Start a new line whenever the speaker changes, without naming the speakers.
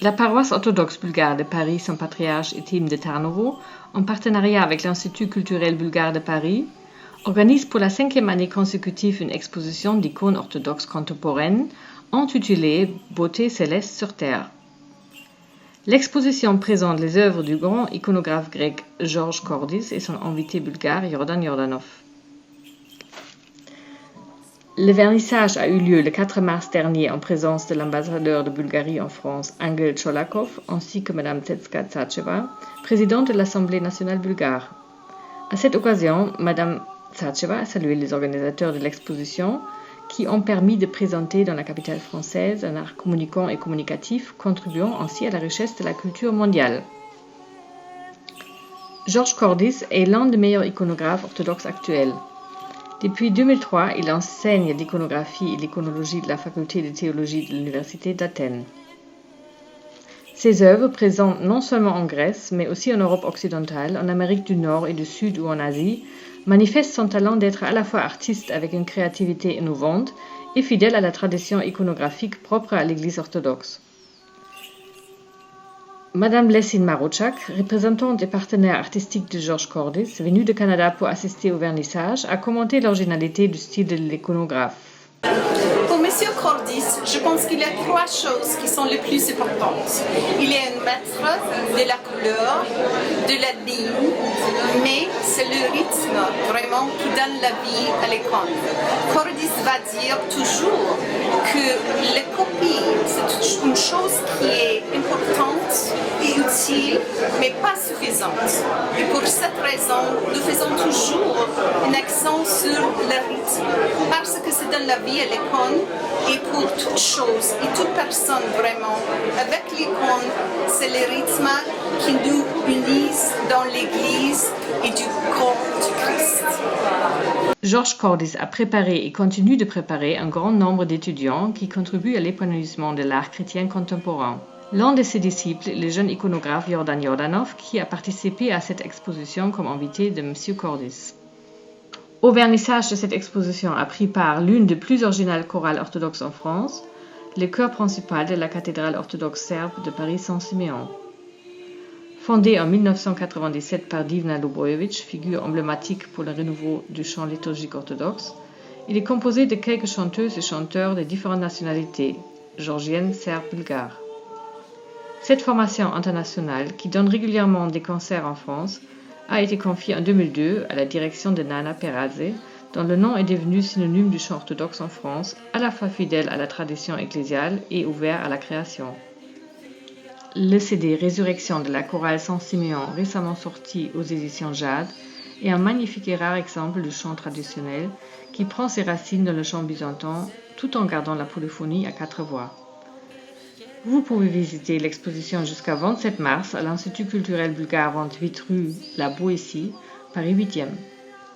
La paroisse orthodoxe bulgare de Paris, son patriarche et Tim de Tarnovo, en partenariat avec l'Institut culturel bulgare de Paris, organise pour la 5e année consécutive une exposition d'icônes orthodoxes contemporaines intitulée « Beauté céleste sur terre ». L'exposition présente les œuvres du grand iconographe grec Georges Cordis et son invité bulgare Yordan Yordanov. Le vernissage a eu lieu le 4 mars dernier en présence de l'ambassadeur de Bulgarie en France, Angel Cholakov, ainsi que Mme Tsetska Tsacheva, présidente de l'Assemblée nationale bulgare. À cette occasion, Mme Tsacheva a salué les organisateurs de l'exposition qui ont permis de présenter dans la capitale française un art communicant et communicatif, contribuant ainsi à la richesse de la culture mondiale. Georges Cordis est l'un des meilleurs iconographes orthodoxes actuels. Depuis 2003, il enseigne l'iconographie et l'iconologie de la faculté de théologie de l'Université d'Athènes. Ses œuvres, présentes non seulement en Grèce, mais aussi en Europe occidentale, en Amérique du Nord et du Sud ou en Asie, manifestent son talent d'être à la fois artiste avec une créativité innovante et fidèle à la tradition iconographique propre à l'Église orthodoxe. Madame Lesin Marochak, représentante et partenaire artistique de Georges Cordis, venue de Canada pour assister au vernissage, a commenté l'originalité du style de l'iconographe.
Pour M. Cordis, je pense qu'il y a 3 choses qui sont les plus importantes. Il est un maître de la couleur, de la ligne, mais c'est le rythme vraiment qui donne la vie à l'icône. Cordis va dire toujours que les copies, c'est une chose qui est importante et utile, mais pas suffisante. Et pour cette raison, nous faisons toujours un accent sur le rythme, parce que ça donne la vie à l'icône. Et pour toute chose et toute personne vraiment, avec l'icône, c'est le rythme qui nous unissent dans l'Église et du corps du Christ.
Georges Cordis a préparé et continue de préparer un grand nombre d'étudiants qui contribuent à l'épanouissement de l'art chrétien contemporain. L'un de ses disciples est le jeune iconographe Yordan Yordanov qui a participé à cette exposition comme invité de M. Cordis. Au vernissage de cette exposition a pris part l'une des plus originales chorales orthodoxes en France, le chœur principal de la cathédrale orthodoxe serbe de Paris-Saint-Siméon. Fondé en 1997 par Divna Lubojević, figure emblématique pour le renouveau du chant liturgique orthodoxe, il est composé de quelques chanteuses et chanteurs de différentes nationalités, géorgiennes, serbes, bulgares. Cette formation internationale, qui donne régulièrement des concerts en France, a été confiée en 2002 à la direction de Nana Peradze, dont le nom est devenu synonyme du chant orthodoxe en France, à la fois fidèle à la tradition ecclésiale et ouvert à la création. Le CD Résurrection de la chorale Saint-Siméon, récemment sorti aux éditions Jade, est un magnifique et rare exemple de chant traditionnel qui prend ses racines dans le chant byzantin tout en gardant la polyphonie à 4 voix. Vous pouvez visiter l'exposition jusqu'à 27 mars à l'Institut culturel bulgare 28 rue La Boétie, Paris 8e.